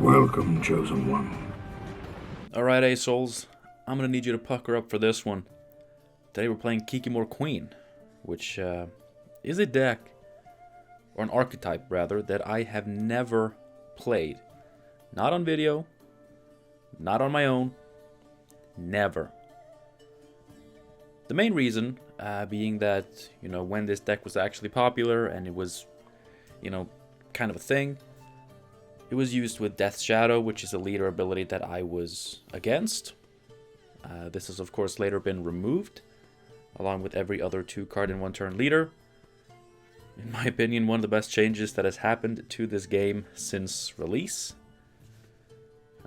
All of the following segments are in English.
Welcome, Chosen One. Alright, A-Souls, I'm gonna need you to pucker up for this one. Today we're playing Kikimore Queen, which is a deck, or an archetype rather, that I have never played. Not on video, not on my own, never. The main reason being that, when this deck was actually popular and it was, kind of a thing, it was used with Death's Shadow, which is a leader ability that I was against. This has of course later been removed, along with every other 2-card in 1-turn leader. In my opinion, one of the best changes that has happened to this game since release.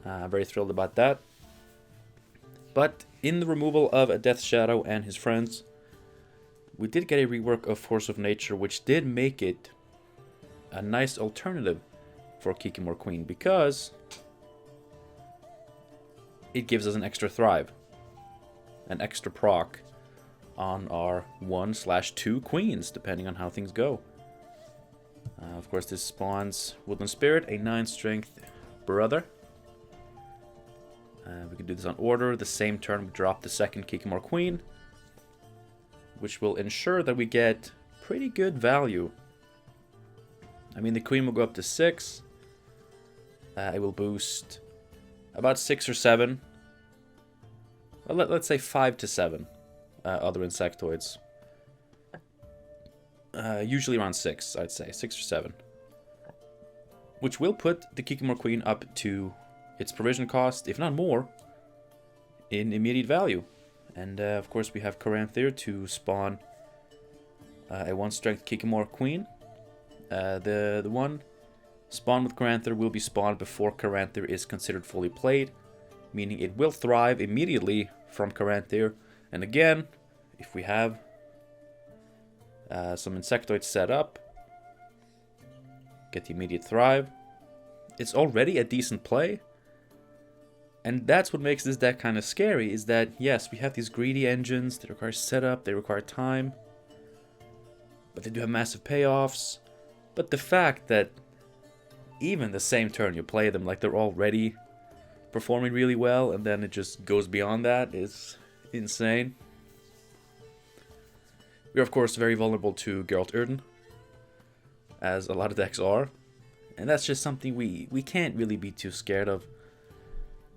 Very thrilled about that. But in the removal of a Death's Shadow and his friends, we did get a rework of Force of Nature, which did make it a nice alternative for Kikimore Queen, because it gives us an extra thrive, an extra proc on our 1/2 queens, depending on how things go. Of course, this spawns Woodland Spirit, a 9 strength brother. We can do this on order. The same turn we drop the second Kikimore Queen, which will ensure that we get pretty good value. I mean, the Queen will go up to 6. It will boost about 6 or 7. Well, let's say 5 to 7 other insectoids. Usually around 6, I'd say. 6 or 7. Which will put the Kikimore Queen up to its provision cost, if not more, in immediate value. And of course we have Caranthir to spawn a 1-strength Kikimore Queen. The one spawn with Caranthir will be spawned before Caranthir is considered fully played, meaning it will thrive immediately from Caranthir. And again, if we have some insectoids set up, get the immediate thrive. It's already a decent play, and that's what makes this deck kind of scary, is that yes, we have these greedy engines that require setup, they require time, but they do have massive payoffs. But the fact that even the same turn you play them, like they're already performing really well, and then it just goes beyond that, is insane. We're of course very vulnerable to Geralt Erden, as a lot of decks are, and that's just something we can't really be too scared of.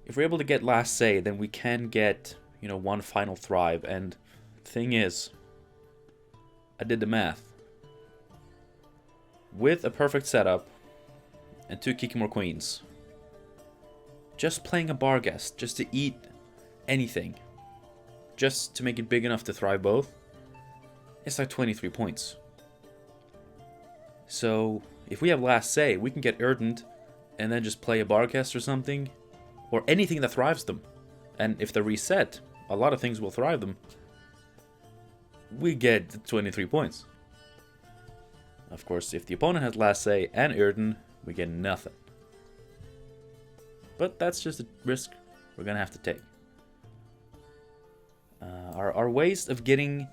If we're able to get Last Say, then we can get, one final thrive. And the thing is, I did the math. With a perfect setup and 2 Kikimore Queens, just playing a Barghest, just to eat anything, just to make it big enough to thrive both, it's like 23 points. So if we have Last Say, we can get Erdened and then just play a Barghest or something, or anything that thrives them. And if they're reset, a lot of things will thrive them. We get 23 points. Of course, if the opponent has Last Say and Erden, we get nothing. But that's just a risk we're gonna have to take. Our ways of getting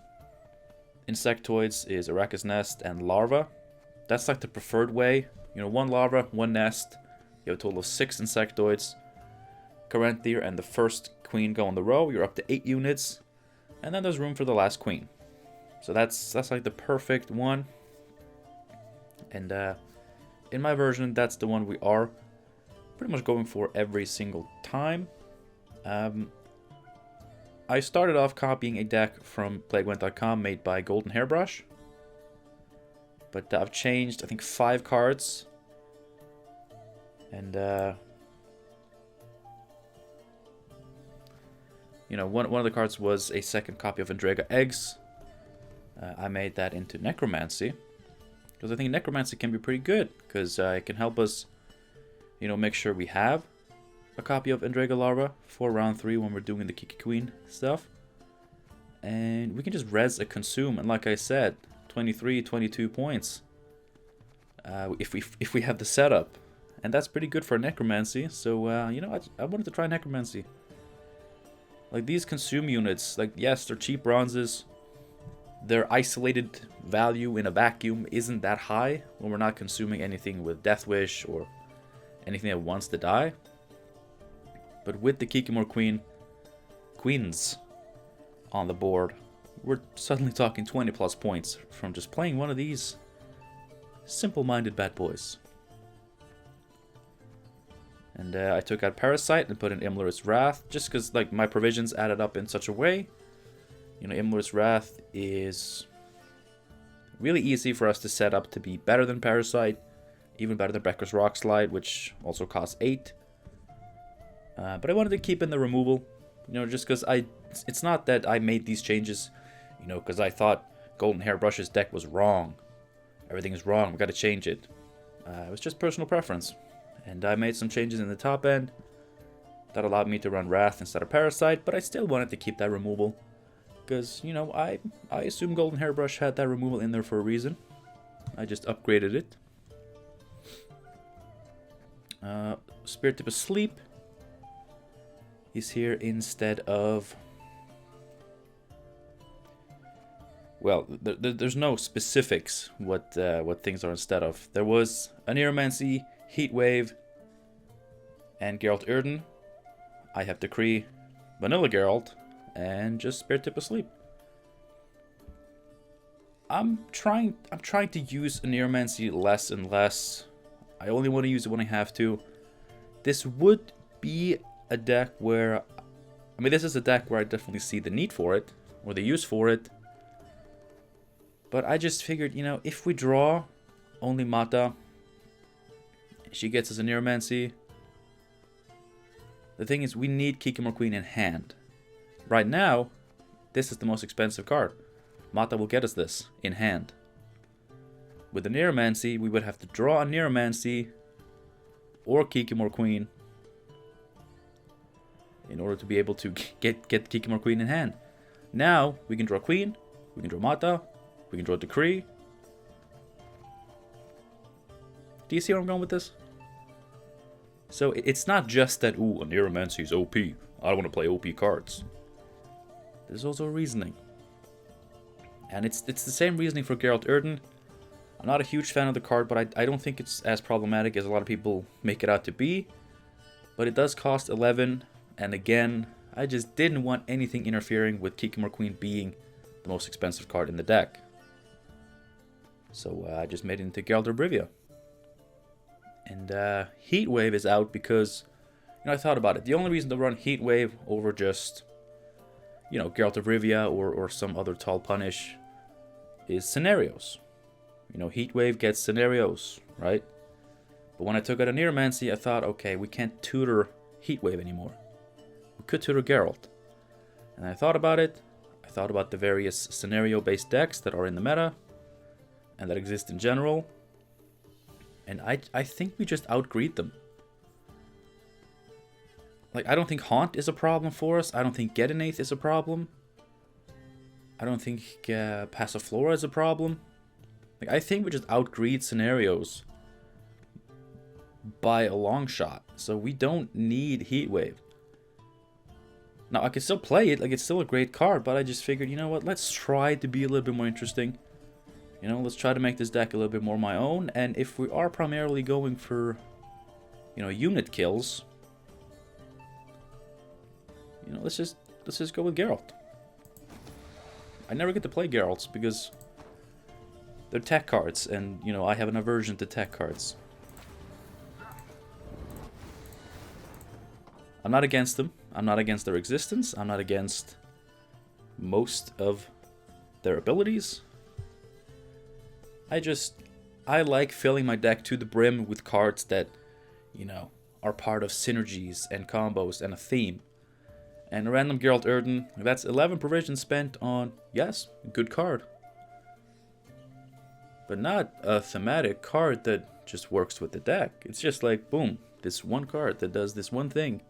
insectoids is Arachis Nest and Larva. That's like the preferred way. 1 larva, 1 nest. You have a total of 6 insectoids. Caranthir and the first queen go on the row. You're up to 8 units. And then there's room for the last queen. So that's like the perfect one. And in my version, that's the one we are pretty much going for every single time. I started off copying a deck from playgwent.com made by Golden Hairbrush. But I've changed, I think, 5 cards. And, one of the cards was a second copy of Endrega Eggs. I made that into Necromancy, because I think Necromancy can be pretty good, because it can help us, make sure we have a copy of Endrega Larva for round 3 when we're doing the Kiki Queen stuff. And we can just res a consume, and like I said, 23, 22 points if we have the setup. And that's pretty good for Necromancy, so, I wanted to try Necromancy. Like, these consume units, like, yes, they're cheap bronzes. Their isolated value in a vacuum isn't that high when we're not consuming anything with Death Wish or anything that wants to die. But with the Kikimore Queens on the board, we're suddenly talking 20 plus points from just playing one of these simple-minded bad boys. And I took out Parasite and put in Imler's Wrath, just because like my provisions added up in such a way. You know, Imler's Wrath is really easy for us to set up to be better than Parasite, even better than Becker's Rock Slide, which also costs 8. But I wanted to keep in the removal, you know, just because it's not that I made these changes, you know, because I thought Golden Hairbrush's deck was wrong. Everything is wrong, we got to change it. It was just personal preference. And I made some changes in the top end that allowed me to run Wrath instead of Parasite, but I still wanted to keep that removal. Because, you know, I assume Golden Hairbrush had that removal in there for a reason. I just upgraded it. Spirit Tip Asleep is here instead of... Well, there's no specifics what things are instead of. There was Aniromancy, Heatwave, and Geralt Erden. I have Decree, Vanilla Geralt, and just Spirit Tip Asleep. I'm trying to use Aniromancy less and less. I only want to use it when I have to. This would be a deck where... I mean, this is a deck where I definitely see the need for it, or the use for it. But I just figured, you know, if we draw only Mata, she gets us a Aniromancy. The thing is, we need Kikimore Queen in hand. Right now, this is the most expensive card. Mata will get us this in hand. With the Aniromancy, we would have to draw a Aniromancy or Kikimore Queen in order to be able to get Kikimore Queen in hand. Now, we can draw Queen, we can draw Mata, we can draw Decree. Do you see where I'm going with this? So it's not just that, ooh, Aniromancy is OP. I don't want to play OP cards. There's also reasoning. And it's the same reasoning for Geralt Erden. I'm not a huge fan of the card, but I don't think it's as problematic as a lot of people make it out to be. But it does cost 11, and again, I just didn't want anything interfering with Kikimore Queen being the most expensive card in the deck. So I just made it into Geralt of Rivia. And Heatwave is out because, you know, I thought about it. The only reason to run Heatwave over just, you know, Geralt of Rivia or some other tall punish is scenarios. You know, Heatwave gets scenarios, right? But when I took out Aniromancy, I thought, okay, we can't tutor Heatwave anymore. We could tutor Geralt. And I thought about it. I thought about the various scenario-based decks that are in the meta and that exist in general. And I think we just outgreed them. Like, I don't think Haunt is a problem for us. I don't think Gedenath is a problem. I don't think Passiflora is a problem. Like, I think we just outgreed scenarios by a long shot. So we don't need Heatwave. Now, I can still play it. Like, it's still a great card. But I just figured, you know what? Let's try to be a little bit more interesting. You know, let's try to make this deck a little bit more my own. And if we are primarily going for, you know, unit kills, you know, let's just go with Geralt. I never get to play Geralts because they're tech cards, and, you know, I have an aversion to tech cards. I'm not against them. I'm not against their existence. I'm not against most of their abilities. I like filling my deck to the brim with cards that, you know, are part of synergies and combos and a theme. And a random Geralt Erden, that's 11 provisions spent on, yes, a good card. But not a thematic card that just works with the deck. It's just like, boom, this one card that does this one thing.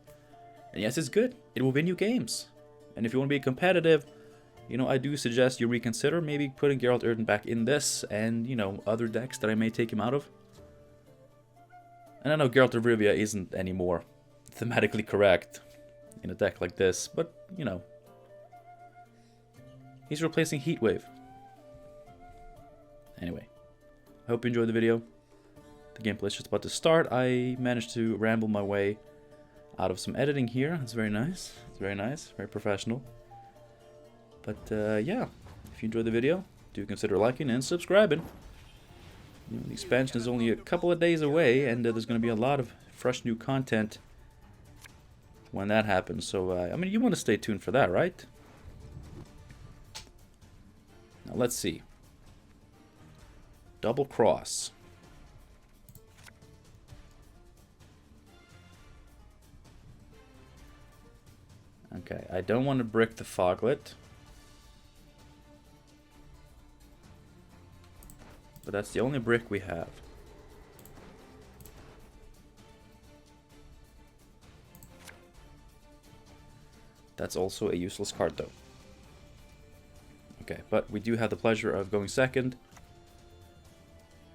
And yes, it's good. It will win you games. And if you want to be competitive, you know, I do suggest you reconsider maybe putting Geralt Erden back in this and, you know, other decks that I may take him out of. And I know Geralt of Rivia isn't anymore thematically correct in a deck like this, but, you know, he's replacing Heatwave. Anyway, I hope you enjoyed the video. The gameplay is just about to start. I managed to ramble my way out of some editing here. It's very nice. It's very nice. Very professional. But yeah, if you enjoyed the video, do consider liking and subscribing. You know, the expansion is only a couple of days away, and there's going to be a lot of fresh new content when that happens. So, I mean, you want to stay tuned for that, right? Now, let's see. Double cross. Okay, I don't want to brick the foglet. But that's the only brick we have. That's also a useless card, though. Okay, but we do have the pleasure of going second.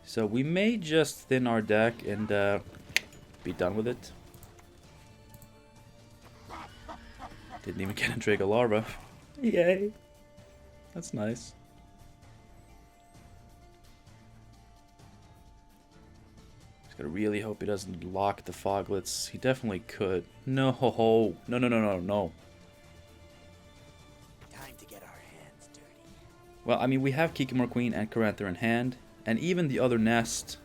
So we may just thin our deck and be done with it. Didn't even get a Drago Larva. Yay! That's nice. I really hope he doesn't lock the foglets. He definitely could. No, no, no, no, no, no. Time to get our hands dirty. Well, I mean, we have Kikimore Queen and Caranther in hand, and even the other nest.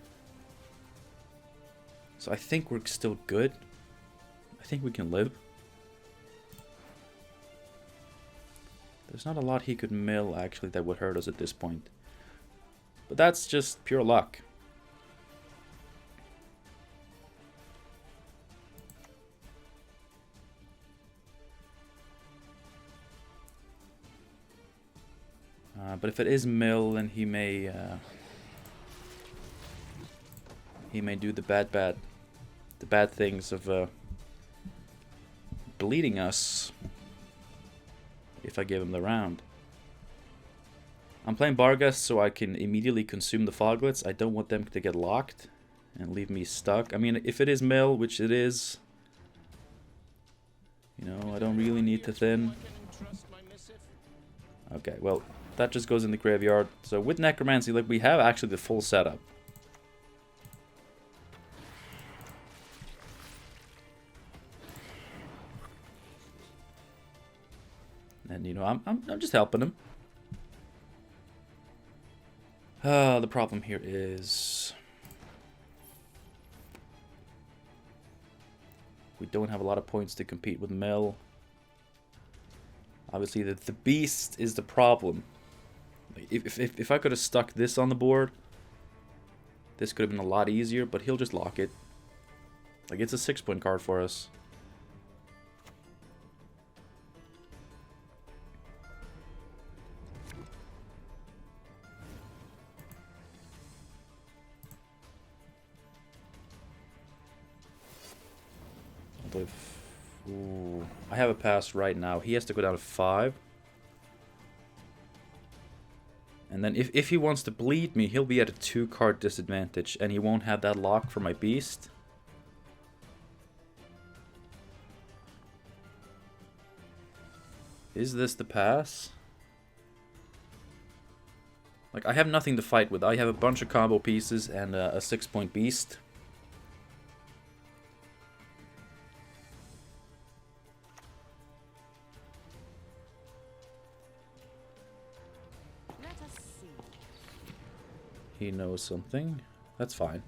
So I think we're still good. I think we can live. There's not a lot he could mill, actually, that would hurt us at this point. But that's just pure luck. But if it is mill, then he may do the bad things of bleeding us if I give him the round. I'm playing Bargas so I can immediately consume the foglets. I don't want them to get locked and leave me stuck. I mean, if it is mill, which it is, you know, I don't really need to thin. Okay, well, that just goes in the graveyard. So with Necromancy, like, we have actually the full setup. And, you know, I'm just helping him. The problem here is we don't have a lot of points to compete with Mill. Obviously, the beast is the problem. If I could have stuck this on the board, this could have been a lot easier, but he'll just lock it. Like, it's a 6-point card for us. Ooh, I have a pass right now. He has to go down to 5. And then if he wants to bleed me, he'll be at a 2-card disadvantage, and he won't have that lock for my beast. Is this the pass? Like, I have nothing to fight with. I have a bunch of combo pieces and a 6-point beast. He knows something. That's fine.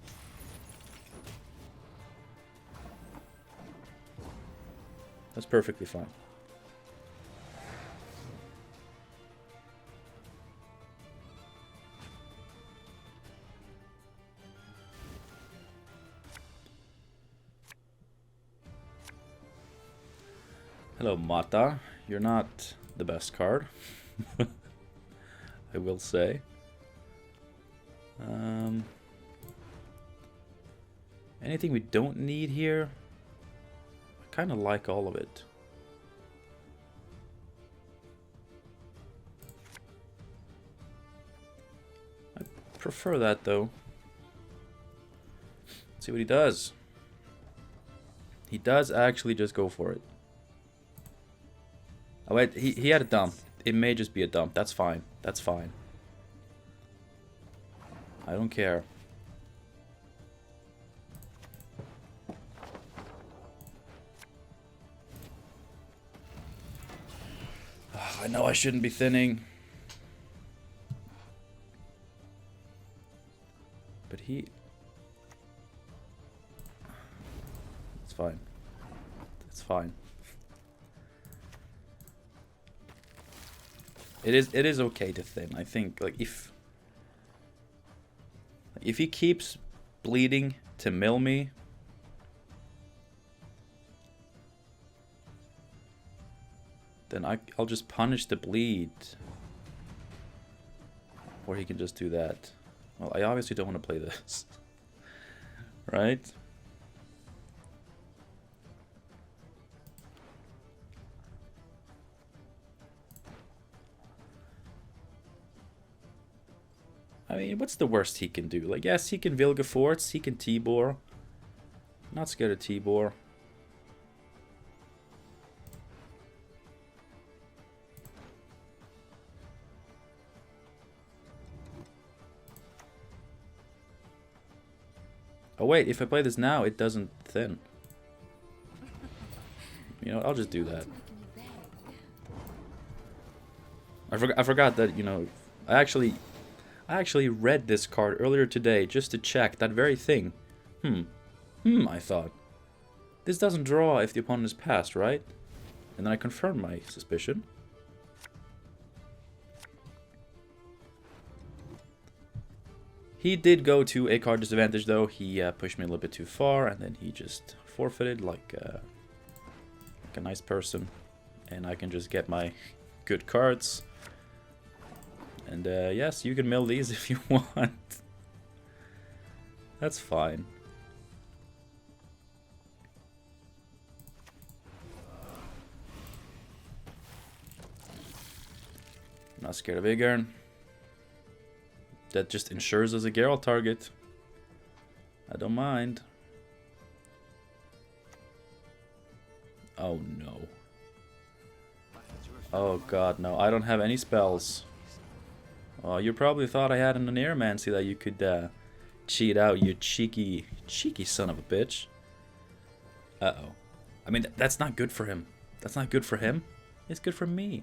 That's perfectly fine. Hello, Mata. You're not the best card. I will say. Anything we don't need here? I kind of like all of it. I prefer that, though. Let's see what he does. He does actually just go for it. Oh wait, he had a dump. It may just be a dump. That's fine. That's fine. I don't care. I know I shouldn't be thinning. But he... It's fine. It's fine. It is okay to thin. I think, like, if he keeps bleeding to mill me, then I'll just punish the bleed. Or he can just do that. Well, I obviously don't want to play this. Right? I mean, what's the worst he can do? Like, yes, he can Vilga Forts, he can T-Bore. Not scared of T-Bore. Oh wait, if I play this now, it doesn't thin. You know, I'll just do that. I forgot that, you know, I actually read this card earlier today just to check that very thing. I thought. This doesn't draw if the opponent is passed, right? And then I confirmed my suspicion. He did go to a card disadvantage though. He pushed me a little bit too far, and then he just forfeited like a nice person. And I can just get my good cards. And yes, you can mill these if you want. That's fine. Not scared of Igern. That just ensures us a Geralt target. I don't mind. Oh no. Oh god, no. I don't have any spells. Oh, you probably thought I had an Aneromancy that you could cheat out, you cheeky son of a bitch. Uh-oh. I mean, that's not good for him. That's not good for him. It's good for me.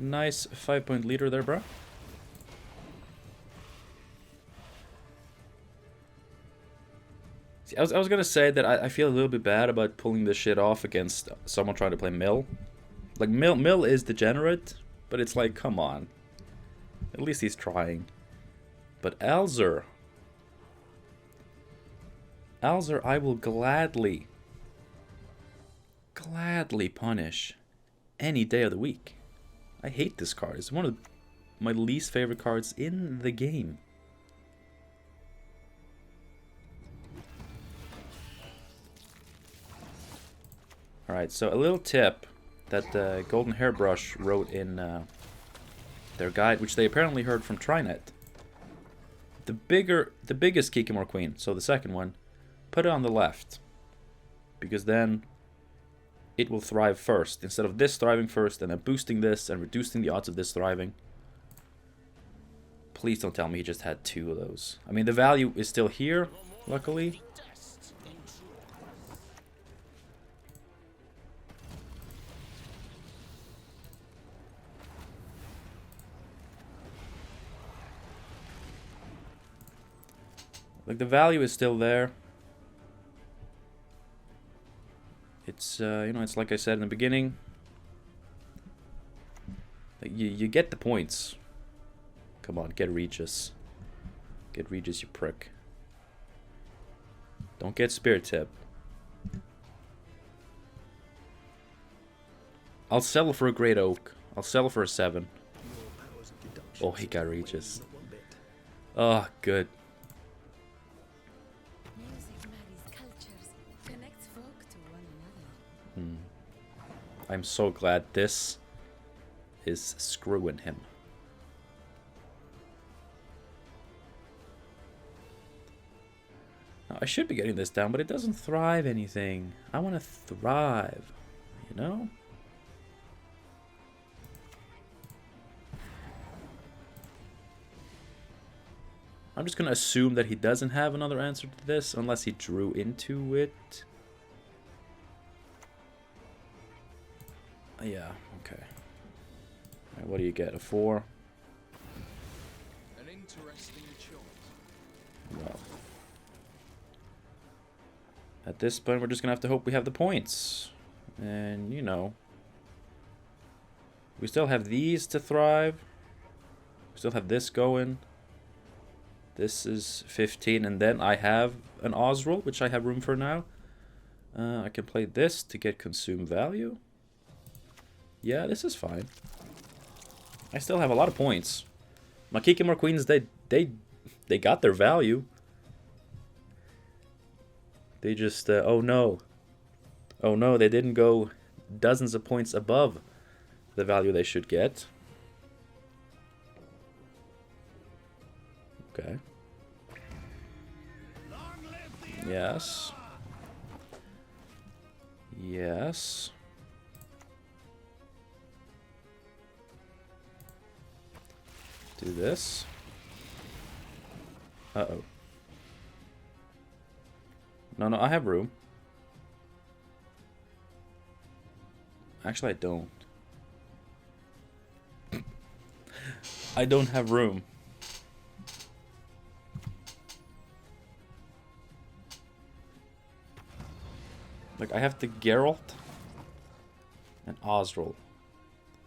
Nice 5-point leader there, bro. See, I was gonna say that I feel a little bit bad about pulling this shit off against someone trying to play Mill. Like, Mill is degenerate, but it's like, come on. At least he's trying. But Alzer, I will gladly punish any day of the week. I hate this card. It's one of my least favorite cards in the game. Alright, so a little tip that Golden Hairbrush wrote in their guide, which they apparently heard from Trinet. The biggest Kikimore Queen, so the second one, put it on the left. Because then it will thrive first, instead of this thriving first and then boosting this and reducing the odds of this thriving. Please don't tell me he just had 2 of those. I mean, the value is still here, luckily. Like, the value is still there. It's, you know, it's like I said in the beginning. You get the points. Come on, get Regis. Get Regis, you prick. Don't get Spirit Tip. I'll settle for a Great Oak. I'll settle for a 7. Oh, he got Regis. Oh, good. I'm so glad this is screwing him. Now, I should be getting this down, but it doesn't thrive anything. I want to thrive, you know? I'm just going to assume that he doesn't have another answer to this, unless he drew into it. Yeah, okay. Alright, what do you get? A 4? An interesting choice. Well. At this point, we're just gonna have to hope we have the points. And, you know. We still have these to thrive. We still have this going. This is 15, and then I have an Osril, which I have room for now. I can play this to get consume value. Yeah, this is fine. I still have a lot of points. My Kikimore Queens, they got their value. They just, oh no. Oh no, they didn't go dozens of points above the value they should get. Okay. Yes. Yes. Do this. Uh-oh. No, I have room. Actually, I don't. I don't have room. Like, I have the Geralt and Osril.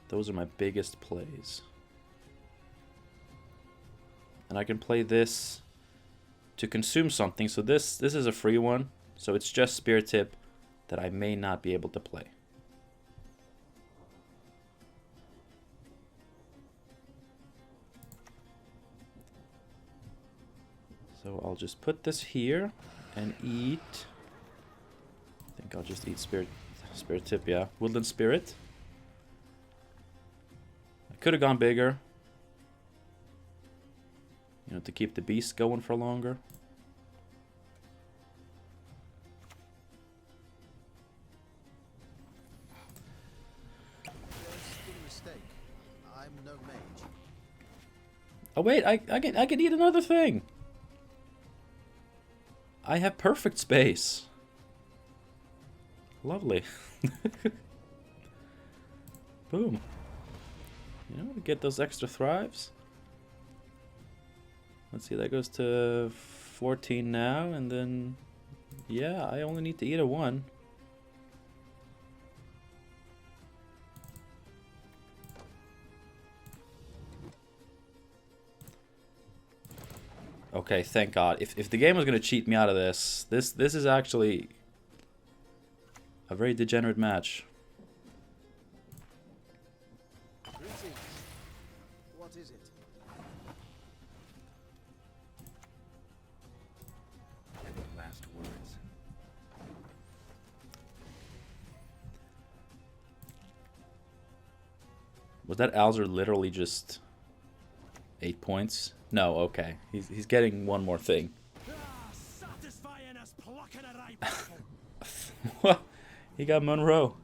Those are my biggest plays. And I can play this to consume something. So this is a free one. So it's just Spear Tip that I may not be able to play. So I'll just put this here and eat. I think I'll just eat Spirit Tip, yeah. Woodland Spirit. I could have gone bigger. You know, to keep the beast going for longer. I'm no mage. Oh wait, I can eat another thing. I have perfect space. Lovely. Boom. You know, get those extra thrives. Let's see, that goes to 14 now, and then, yeah, I only need to eat a 1. Okay, thank God. If the game was going to cheat me out of this is actually a very degenerate match. Greetings. What is it? Any last words? Was that Alzer literally just 8 points? No, okay. He's getting one more thing. What? He got Monroe.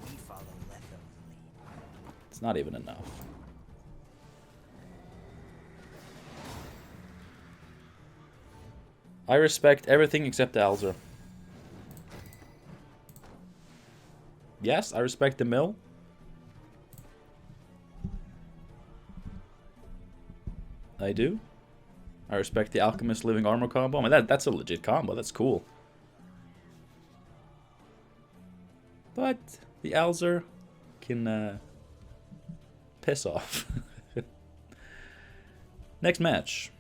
We follow Letham's lead. It's not even enough. I respect everything except Alzer. Yes, I respect the mill. I do. I respect the Alchemist Living Armor combo. I mean, that's a legit combo. That's cool. But the Alzer can piss off. Next match.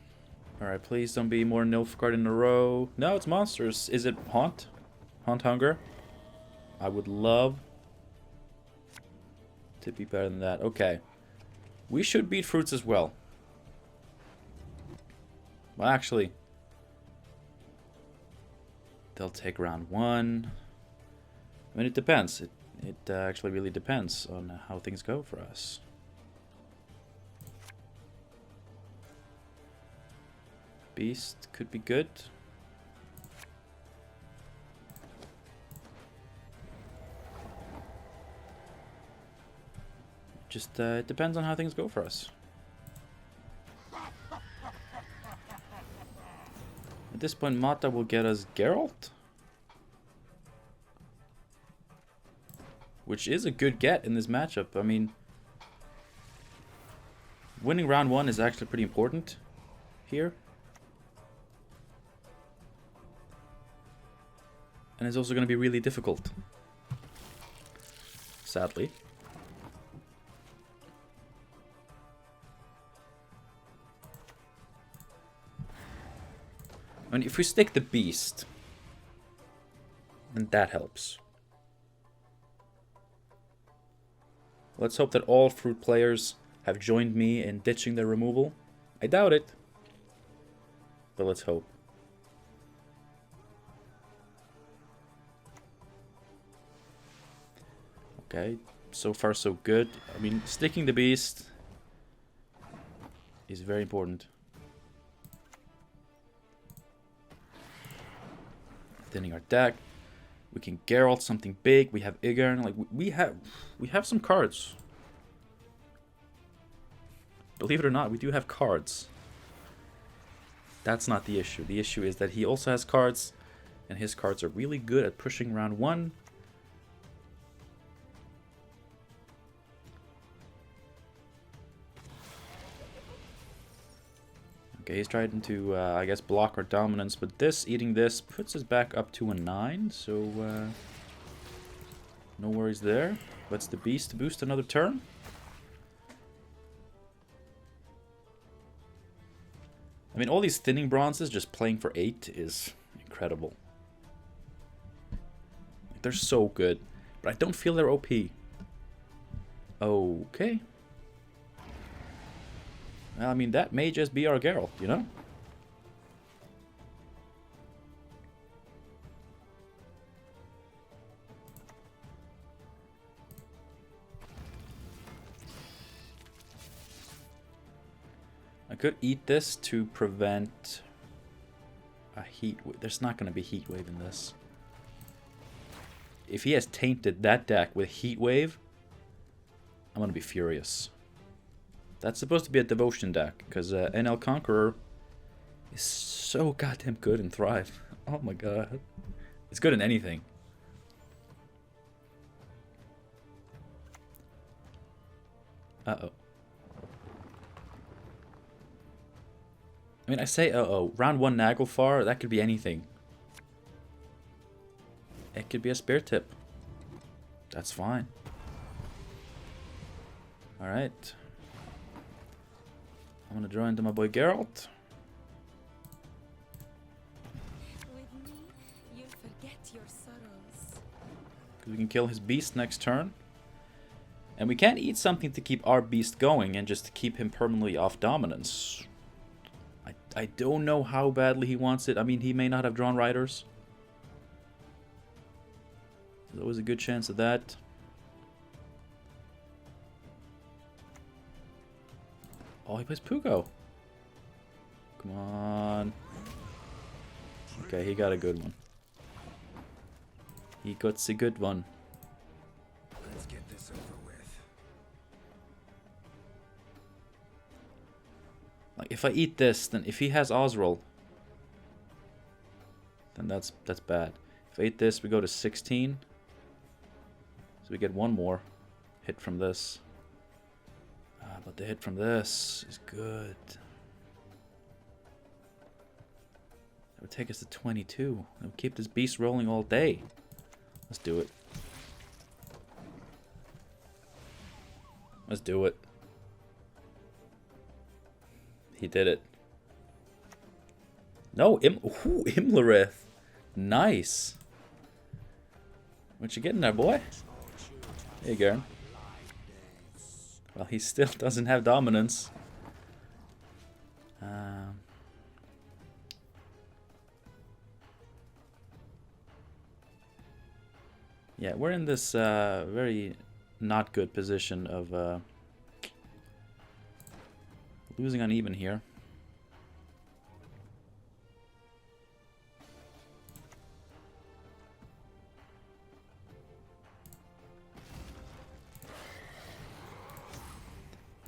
Alright, please don't be more Nilfgaard in a row. No, it's monsters. Is it Haunt? Haunt Hunger? I would love to be better than that. Okay. We should beat Fruits as well. Well, actually, they'll take round 1. I mean, it depends. It actually really depends on how things go for us. Beast could be good. Just, it depends on how things go for us. At this point, Mata will get us Geralt. which is a good get in this matchup. I mean, winning round 1 is actually pretty important here. And it's also going to be really difficult. Sadly. I mean, if we stick the beast, then that helps. Let's hope that all fruit players have joined me in ditching their removal. I doubt it. But let's hope. Okay, so far so good. I mean, sticking the beast is very important. Thinning our deck. We can Geralt something big. We have Igern. Like we have some cards. Believe it or not, we do have cards. That's not the issue. The issue is that he also has cards, and his cards are really good at pushing round 1. Okay, he's trying to, I guess, block our dominance, but eating this, puts us back up to a 9, so no worries there. Let's the beast to boost another turn. I mean, all these thinning bronzes just playing for 8 is incredible. They're so good, but I don't feel they're OP. Okay. Well, I mean, that may just be our Geralt, you know? I could eat this to prevent a heat wave. There's not going to be heat wave in this. If he has tainted that deck with heat wave, I'm going to be furious. That's supposed to be a devotion deck, because NL Conqueror is so goddamn good in Thrive. Oh my god. It's good in anything. Uh-oh. I mean, I say uh-oh. Round 1 Naglfar, that could be anything. It could be a spear tip. That's fine. Alright. I'm gonna draw into my boy Geralt. With me, you forget your sorrows. Because we can kill his beast next turn. And we can't eat something to keep our beast going and just to keep him permanently off dominance. I don't know how badly he wants it. I mean, he may not have drawn riders. There's always a good chance of that. Oh, he plays Pugo. Come on. Okay, he got a good one. He got a good one. Let's get this over with. Like, if I eat this, then if he has Osril, then that's bad. If I eat this, we go to 16. So we get one more hit from this. But the hit from this is good. That would take us to 22. That would keep this beast rolling all day. Let's do it. Let's do it. He did it. No, Imlerith. Nice. What you getting there, boy? There you go. Well, he still doesn't have dominance. Yeah, we're in this very not good position of losing uneven here.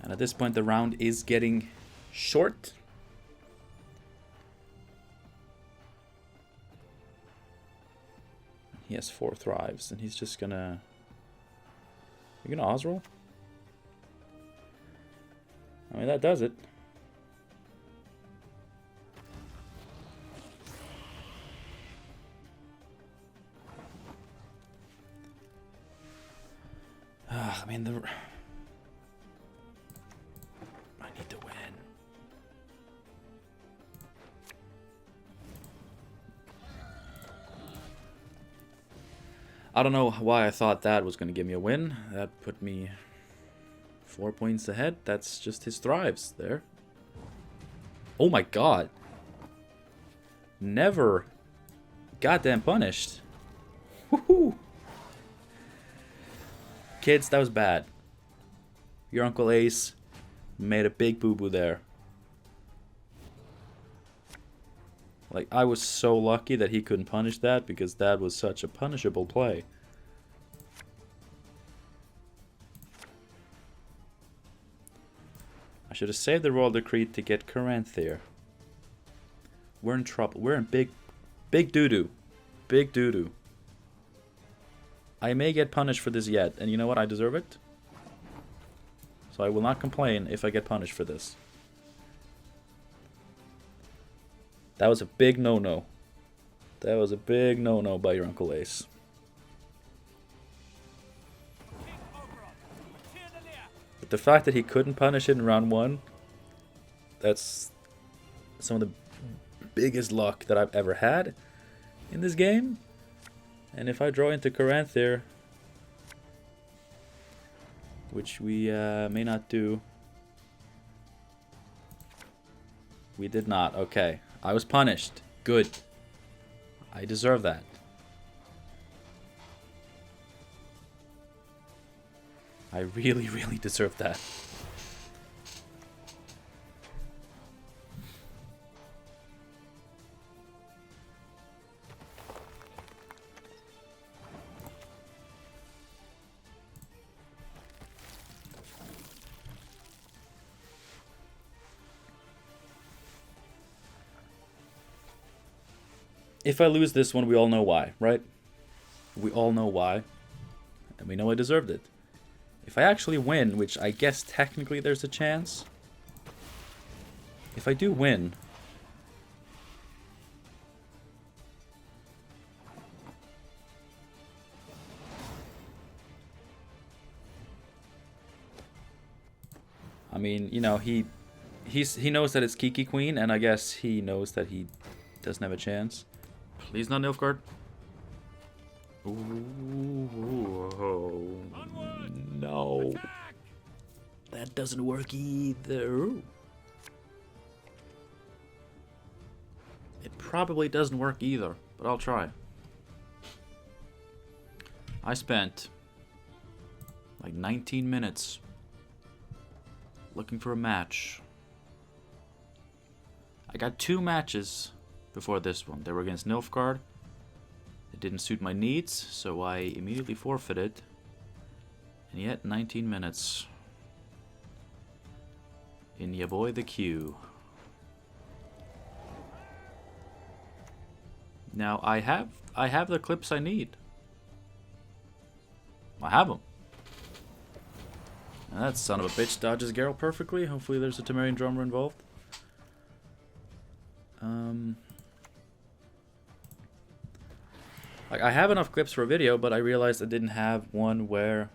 And at this point, the round is getting short. He has 4 thrives, and he's just gonna You gonna Osroll? I mean, that does it. I mean, I need to win. I don't know why I thought that was going to give me a win. That put me 4 points ahead. That's just his thrives there. Oh my god. Never goddamn punished. Woohoo! Kids, that was bad. Your Uncle Ace made a big boo-boo there. Like, I was so lucky that he couldn't punish that, because that was such a punishable play. I should have saved the Royal Decree to get Corinth here. We're in trouble. We're in big doo-doo. Big doo-doo. I may get punished for this yet, and you know what? I deserve it. So I will not complain if I get punished for this. That was a big no-no. That was a big no-no by your Uncle Ace. But the fact that he couldn't punish it in round 1, that's some of the biggest luck that I've ever had in this game. And if I draw into Corinth here, which we may not do. We did not. Okay. I was punished. Good. I deserve that. I really, really deserve that. If I lose this one, we all know why, right? We all know why. And we know I deserved it. If I actually win, which I guess technically there's a chance. If I do win... I mean, you know, he knows that it's Kiki Queen, and I guess he knows that he doesn't have a chance. Please not Nilfgaard. Ooh, no. That doesn't work either. It probably doesn't work either, but I'll try. I spent like 19 minutes looking for a match. I got 2 matches before this one. They were against Nilfgaard. It didn't suit my needs, so I immediately forfeited. And yet, 19 minutes. In ya boy the queue. Now, I have the clips I need. I have them. And that son of a bitch dodges Geralt perfectly. Hopefully there's a Temerian drummer involved. Like, I have enough clips for a video, but I realized I didn't have one where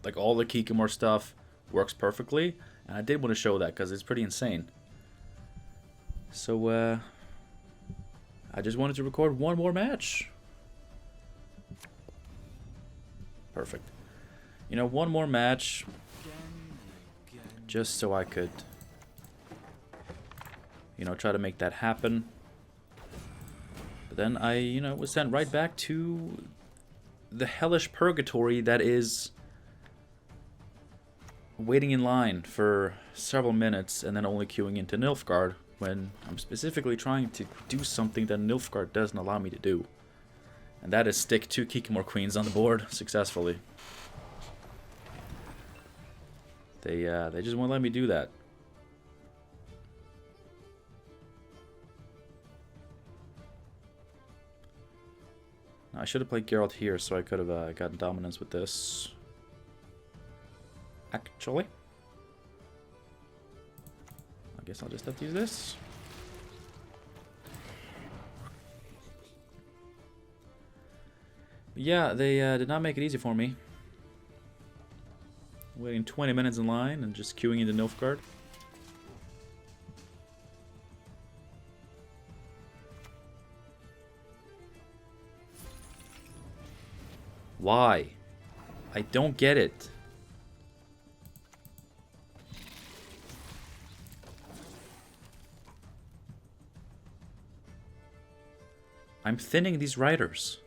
like all the Kikimore stuff works perfectly, and I did want to show that because it's pretty insane. So I just wanted to record one more match. Perfect. You know, one more match just so I could, you know, try to make that happen. But then I, you know, was sent right back to the hellish purgatory that is waiting in line for several minutes and then only queuing into Nilfgaard when I'm specifically trying to do something that Nilfgaard doesn't allow me to do. And that is stick 2 Kikimore Queens on the board successfully. They just won't let me do that. I should have played Geralt here so I could have gotten dominance with this. actually. I guess I'll just have to use this. But yeah, they did not make it easy for me. Waiting 20 minutes in line and just queuing into Nilfgaard. Why? I don't get it. I'm thinning these riders.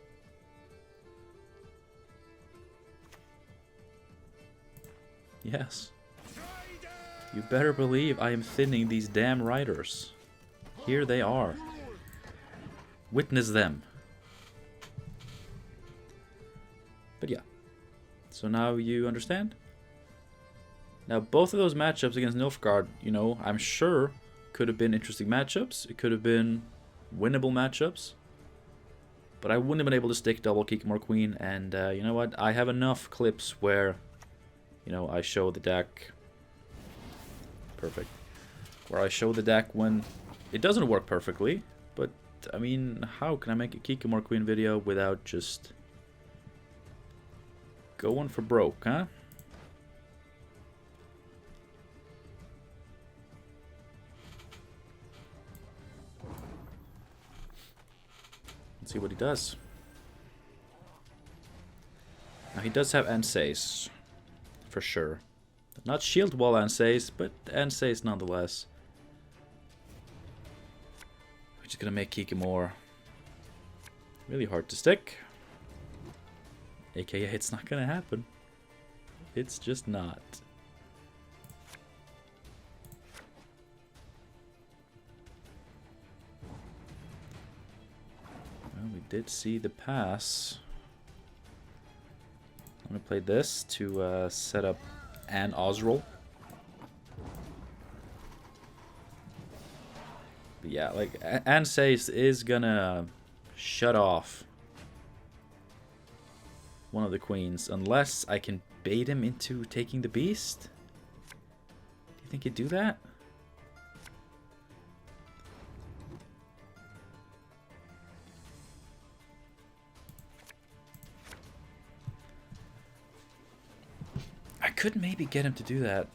Yes. You better believe I am thinning these damn riders. Here they are. Witness them. But yeah. So now you understand? Now both of those matchups against Nilfgaard, you know, I'm sure could have been interesting matchups. It could have been winnable matchups. But I wouldn't have been able to stick double Kikimore Queen. And you know what? I have enough clips where, you know, I show the deck. Perfect. Where I show the deck when it doesn't work perfectly. But, I mean, how can I make a Kikimore Queen video without just going for broke, huh? Let's see what he does. Now he does have Ansays, for sure. Not shield wall Ansays, but Ansays nonetheless. Which is gonna make Kikimore really hard to stick. AKA, it's not gonna happen. It's just not. Well, we did see the pass. I'm gonna play this to set up an Osrol. But yeah, like, Ansays is gonna shut off one of the queens, unless I can bait him into taking the beast. Do you think he'd do that? I could maybe get him to do that.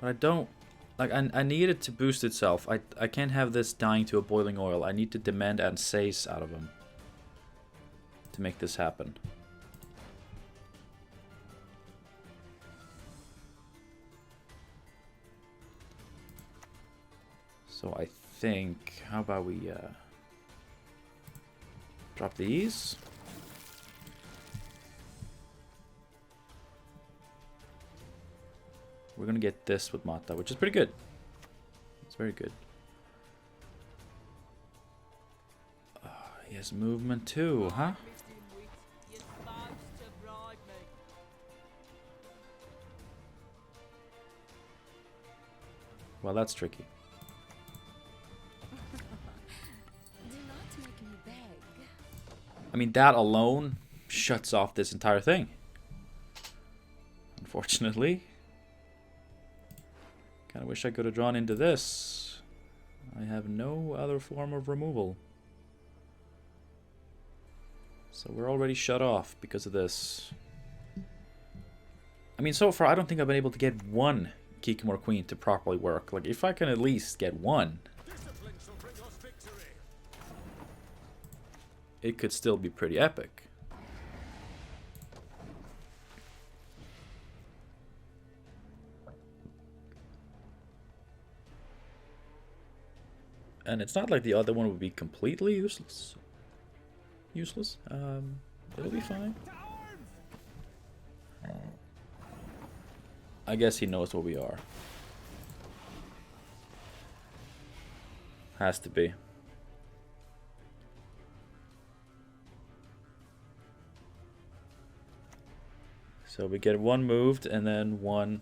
But I don't... Like, I need it to boost itself. I can't have this dying to a boiling oil. I need to demand Ansays out of him to make this happen. So I think, how about we drop these? We're gonna get this with Mata, which is pretty good. It's very good. He has movement too, huh? Well, that's tricky. Do not make me beg. I mean, that alone shuts off this entire thing. Unfortunately. Kinda wish I could have drawn into this. I have no other form of removal. So we're already shut off because of this. I mean, so far I don't think I've been able to get one Kikimore Queen to properly work. Like, if I can at least get one, it could still be pretty epic. And it's not like the other one would be completely useless. It'll be fine. I guess he knows what we are. Has to be. So we get one moved and then one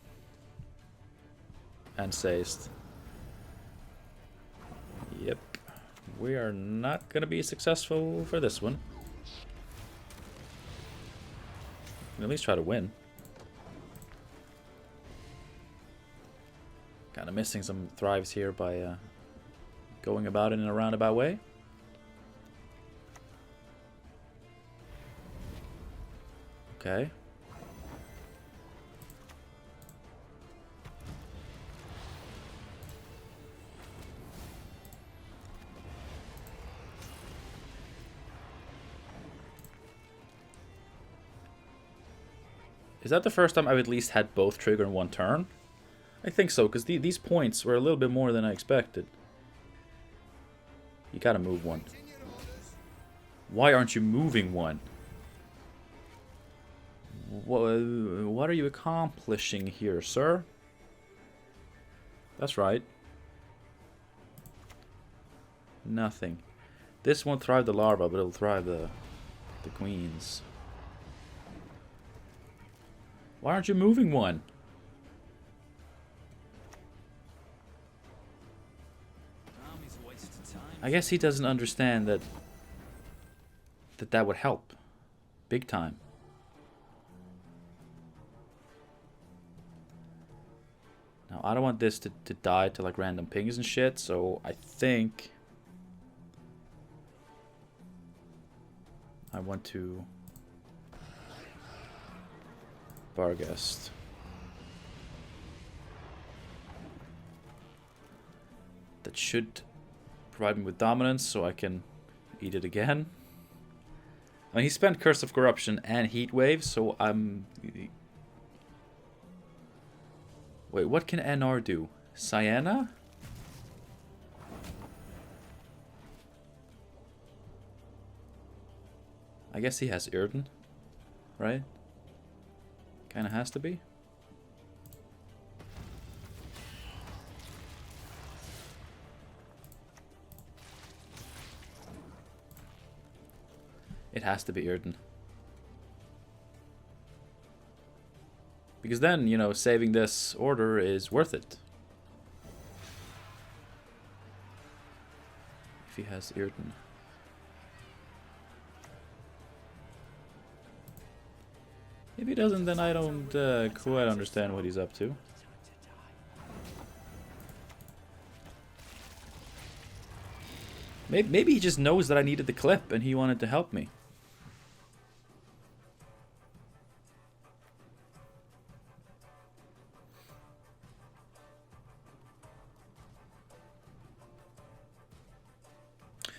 Ansazed. Yep. We are not going to be successful for this one. Can at least try to win. Kind of missing some thrives here by going about it in a roundabout way. Okay. Is that the first time I've at least had both trigger in one turn? I think so, because these points were a little bit more than I expected. You gotta move one. Why aren't you moving one? What are you accomplishing here, sir? That's right. Nothing. This won't thrive the larva, but it'll thrive the queens. Why aren't you moving one? I guess he doesn't understand that that would help. Big time. Now, I don't want this to die to like random pings and shit, so I think I want to Barghest. That should provide me with dominance so I can eat it again. I mean, he spent Curse of Corruption and Heat Wave, so I'm... Wait, what can NR do? Sienna? I guess he has Irden, right? Kinda has to be. It has to be Irden. Because then, you know, saving this order is worth it. If he has Irden. If he doesn't, then I don't quite understand what he's up to. Maybe he just knows that I needed the clip and he wanted to help me.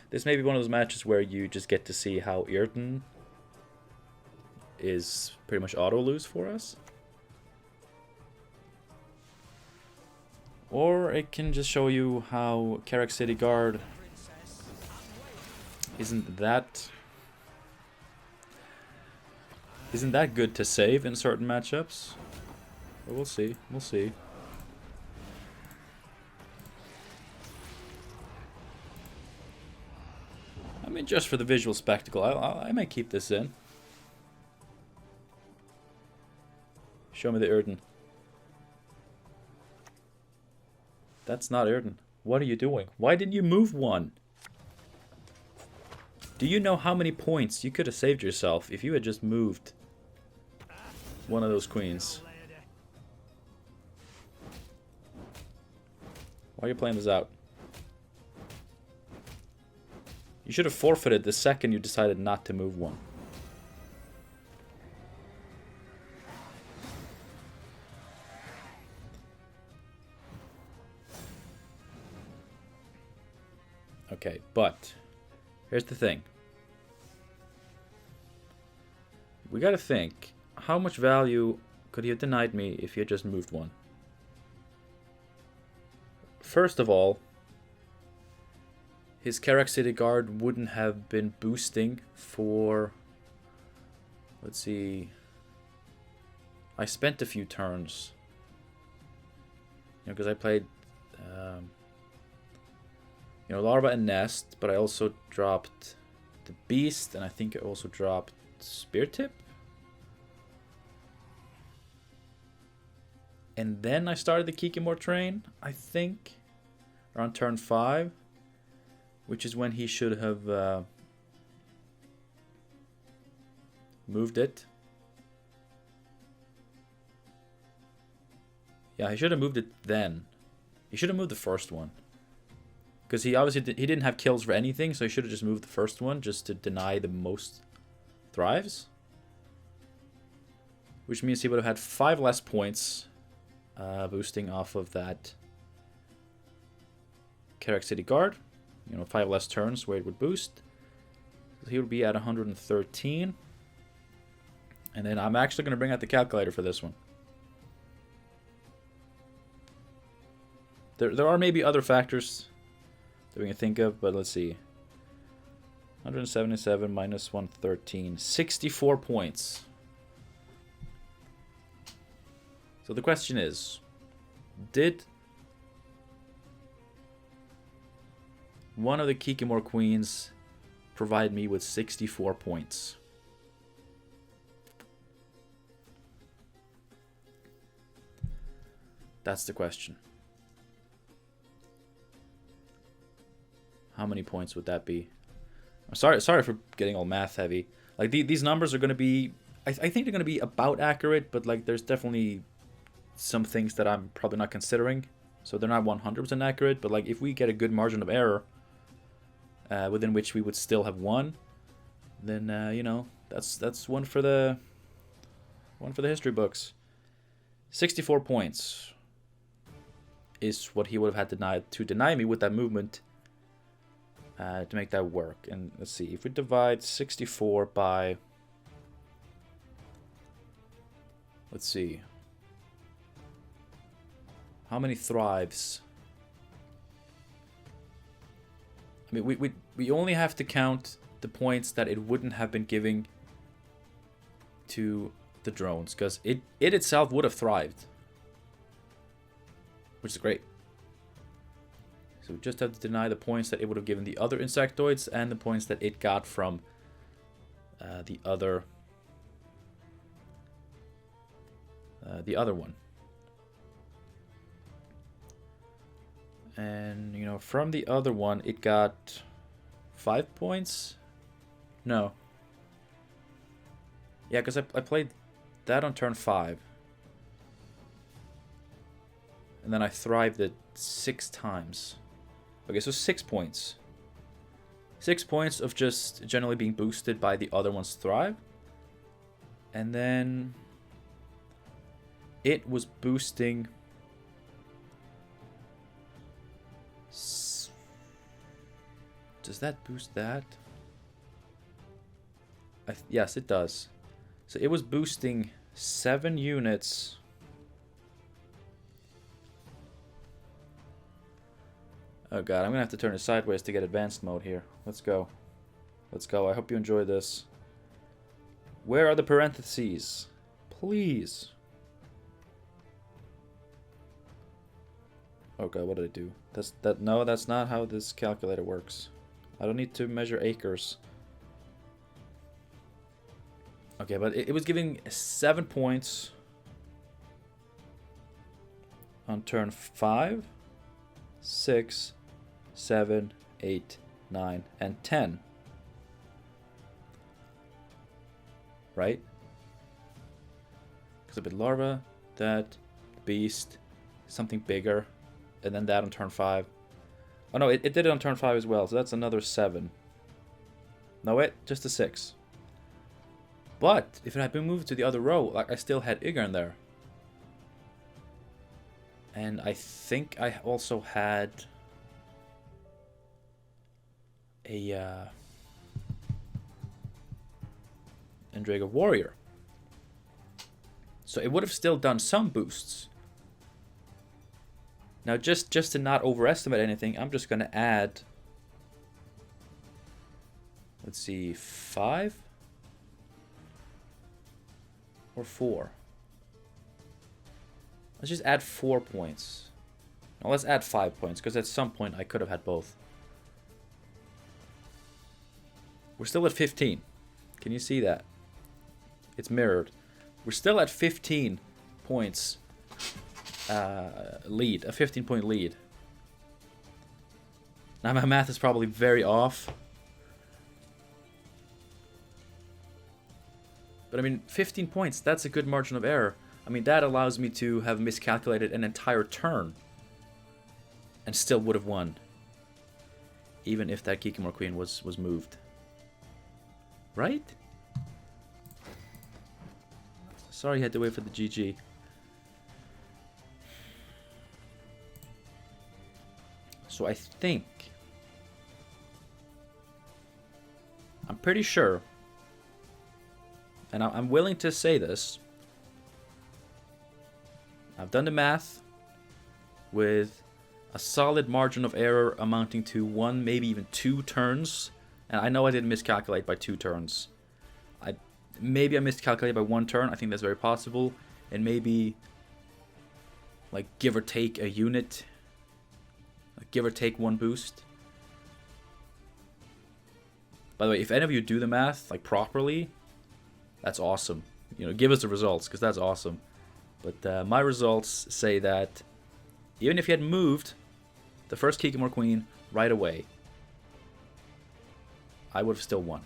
This may be one of those matches where you just get to see how Irden is pretty much auto lose for us. Or it can just show you how Carrack City Guard isn't that good to save in certain matchups. But we'll see. We'll see. I mean, just for the visual spectacle, I may keep this in. Show me the Irden. That's not Irden. What are you doing? Why didn't you move one? Do you know how many points you could have saved yourself if you had just moved one of those queens? Why are you playing this out? You should have forfeited the second you decided not to move one. Okay, but here's the thing. We gotta think, how much value could he have denied me if he had just moved one? First of all, his Carrack City Guard wouldn't have been boosting for... Let's see... I spent a few turns. You know, because I played... you know, Larva and Nest, but I also dropped the Beast, and I think I also dropped Spear Tip. And then I started the Kikimore train, I think, around turn 5. Which is when he should have moved it. Yeah, he should have moved it then. He should have moved the first one. Because he obviously he didn't have kills for anything, so he should have just moved the first one just to deny the most thrives. Which means he would have had 5 less points boosting off of that Carrack City Guard. You know, 5 less turns where it would boost. So he would be at 113. And then I'm actually going to bring out the calculator for this one. There are maybe other factors that we can think of, but let's see. 177 minus 113. 64 points. So the question is, did one of the Kikimore Queens provide me with 64 points? That's the question. How many points would that be? I'm sorry for getting all math heavy. Like these numbers are going to be, I think they're going to be about accurate, but like there's definitely some things that I'm probably not considering. So they're not 100% accurate, but like if we get a good margin of error within which we would still have won, then you know, that's one for the history books. 64 points is what he would have had to deny me with that movement to make that work. And let's see, if we divide 64 by, let's see, how many thrives? I mean, we only have to count the points that it wouldn't have been giving to the drones, because it itself would have thrived, which is great. So we just have to deny the points that it would have given the other insectoids and the points that it got from the other one. And, you know, from the other one, it got 5 points? No. Yeah, because I played that on turn 5. And then I thrived it 6 times. Okay, so 6 points. 6 points of just generally being boosted by the other one's thrive. And then it was boosting... Does that boost that? Yes, it does. So it was boosting 7 units. Oh god, I'm gonna have to turn it sideways to get advanced mode here. Let's go. Let's go. I hope you enjoy this. Where are the parentheses? Please. Oh god, what did I do? No, that's not how this calculator works. I don't need to measure acres. Okay, but it was giving 7 points on turn 5, 6, 7, 8, 9, and 10. Right? Because a bit larva, that, beast, something bigger, and then that on turn 5. Oh no, it did it on turn 5 as well, so that's another 7. No, wait, just a 6. But if it had been moved to the other row, like I still had Igern there. And I think I also had a Endrega Warrior. So it would have still done some boosts. Now just to not overestimate anything, I'm just going to add, let's see, 5 or 4. Let's just add 4 points. Now let's add 5 points, because at some point I could have had both. We're still at 15. Can you see that? It's mirrored. We're still at 15 points lead, a 15-point lead. Now my math is probably very off. But I mean, 15 points, that's a good margin of error. I mean, that allows me to have miscalculated an entire turn and still would have won, even if that Kikimore Queen was moved. Right? Sorry, I had to wait for the GG. So I think, I'm pretty sure, and I'm willing to say this, I've done the math with a solid margin of error amounting to 1, maybe even 2 turns. And I know I didn't miscalculate by 2 turns. Maybe I miscalculated by 1 turn. I think that's very possible. And maybe, like, give or take a unit. Like, give or take 1 boost. By the way, if any of you do the math, like, properly, that's awesome. You know, give us the results, because that's awesome. But my results say that even if he had moved the first Kikimore Queen right away, I would have still won.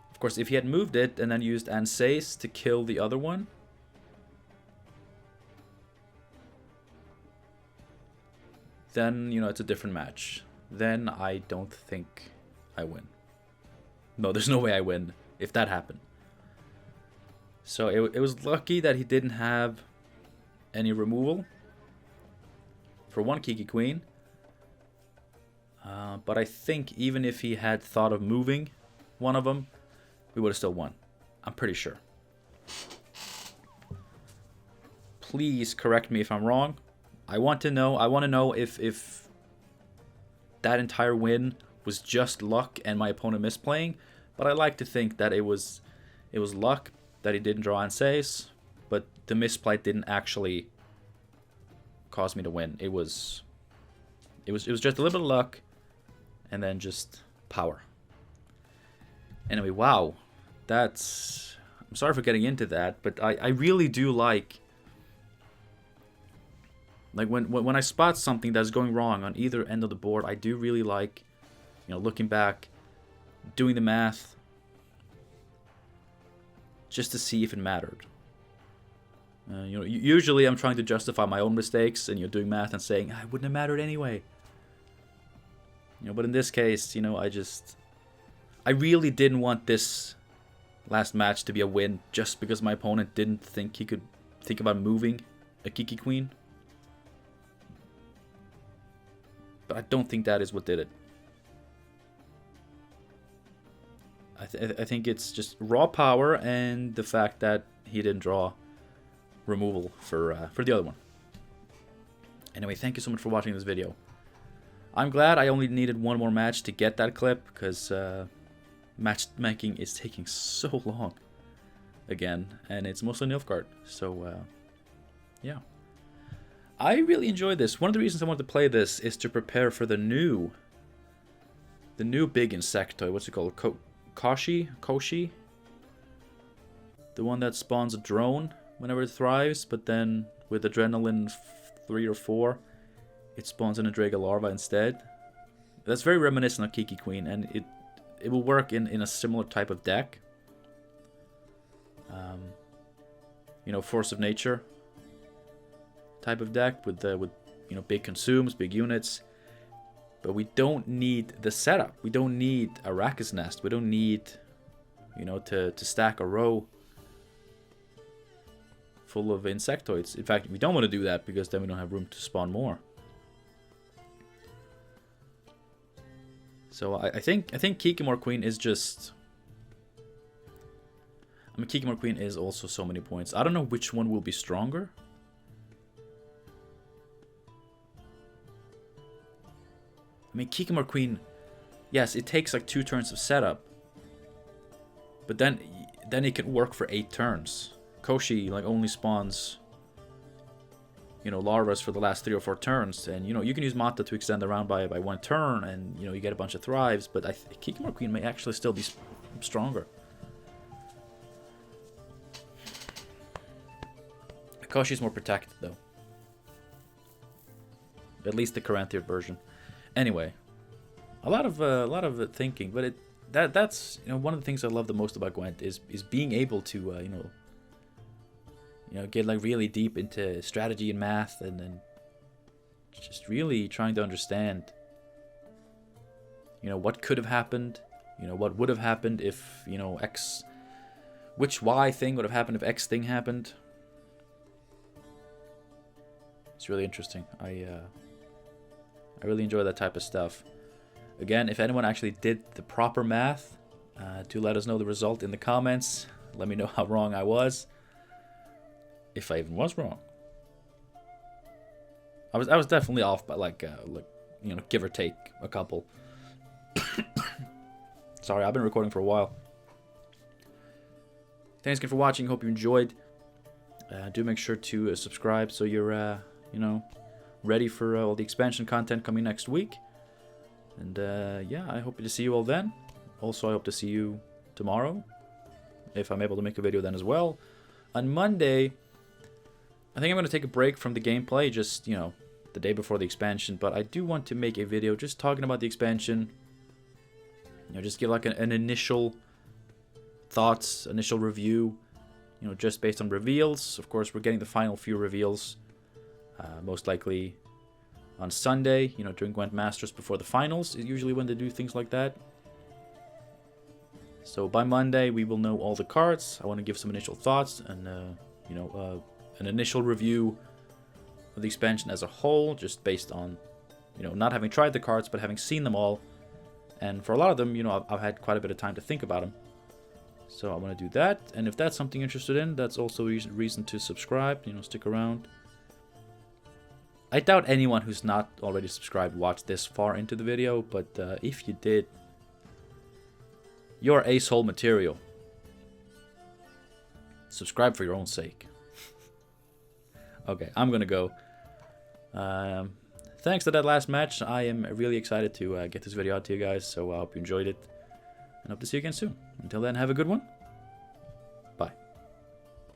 Of course, if he had moved it and then used Anseis to kill the other one, then, you know, it's a different match. Then I don't think I win. No, there's no way I win if that happened. So it was lucky that he didn't have any removal for 1 Kiki Queen. But I think even if he had thought of moving one of them, we would have still won. I'm pretty sure. Please correct me if I'm wrong. I want to know if that entire win was just luck and my opponent misplaying. But I like to think that it was luck that he didn't draw Anseis, but the misplay didn't actually cause me to win. It was just a little bit of luck, and then just power. Anyway, wow, I'm sorry for getting into that, but I really do like when I spot something that's going wrong on either end of the board. I do really like, you know, looking back, doing the math, just to see if it mattered. You know, usually I'm trying to justify my own mistakes, and you're doing math and saying, it wouldn't have mattered anyway. You know, but in this case, you know, I really didn't want this last match to be a win just because my opponent didn't think he could think about moving a Kiki Queen. But I don't think that is what did it. I think it's just raw power and the fact that he didn't draw removal for the other one. Anyway, thank you so much for watching this video. I'm glad I only needed 1 more match to get that clip, because matchmaking is taking so long again, and it's mostly Nilfgaard. So yeah, I really enjoyed this. One of the reasons I wanted to play this is to prepare for the new big insectoid. What's it called? Koshi? The one that spawns a drone whenever it thrives, but then with Adrenaline 3 or 4, it spawns in a Draga larva instead. That's very reminiscent of Kiki Queen, and it will work in a similar type of deck. You know, Force of Nature type of deck with you know, big consumes, big units. But we don't need the setup. We don't need a Arrakis Nest. We don't need, you know, to stack a row full of insectoids. In fact, we don't want to do that because then we don't have room to spawn more. So I think Kikimore Queen is just... I mean, Kikimore Queen is also so many points. I don't know which one will be stronger. I mean, Kikimore Queen, yes, it takes like 2 turns of setup. But then it can work for 8 turns. Koshi like only spawns, you know, larvas for the last 3 or 4 turns, and you know, you can use Mata to extend the round by 1 turn, and you know, you get a bunch of thrives. But I think Kikimore Queen may actually still be stronger. Koshi's more protected though. At least the Caranthian version. Anyway, a lot of thinking, but that's one of the things I love the most about Gwent is being able to get like really deep into strategy and math, and then just really trying to understand what could have happened, what would have happened if X, which Y thing would have happened if X thing happened. It's really interesting. I really enjoy that type of stuff. Again, if anyone actually did the proper math, do let us know the result in the comments. Let me know how wrong I was, if I even was wrong. I was definitely off by like give or take a couple. Sorry, I've been recording for a while. Thanks again for watching. Hope you enjoyed. Do make sure to subscribe so you're ready for all the expansion content coming next week. And yeah, I hope to see you all then. Also, I hope to see you tomorrow, if I'm able to make a video then as well. On Monday, I think I'm going to take a break from the gameplay, just, the day before the expansion. But I do want to make a video just talking about the expansion. Just give like an initial thoughts, initial review, just based on reveals. Of course, we're getting the final few reveals, most likely on Sunday, during Gwent Masters before the finals is usually when they do things like that. So by Monday, we will know all the cards. I want to give some initial thoughts and, an initial review of the expansion as a whole, just based on, not having tried the cards, but having seen them all. And for a lot of them, I've had quite a bit of time to think about them. So I want to do that. And if that's something you're interested in, that's also a reason to subscribe, stick around. I doubt anyone who's not already subscribed watched this far into the video, but if you did, you're ace-hole material. Subscribe for your own sake. Okay, I'm gonna go. Thanks to that last match. I am really excited to get this video out to you guys, so I hope you enjoyed it, and hope to see you again soon. Until then, have a good one.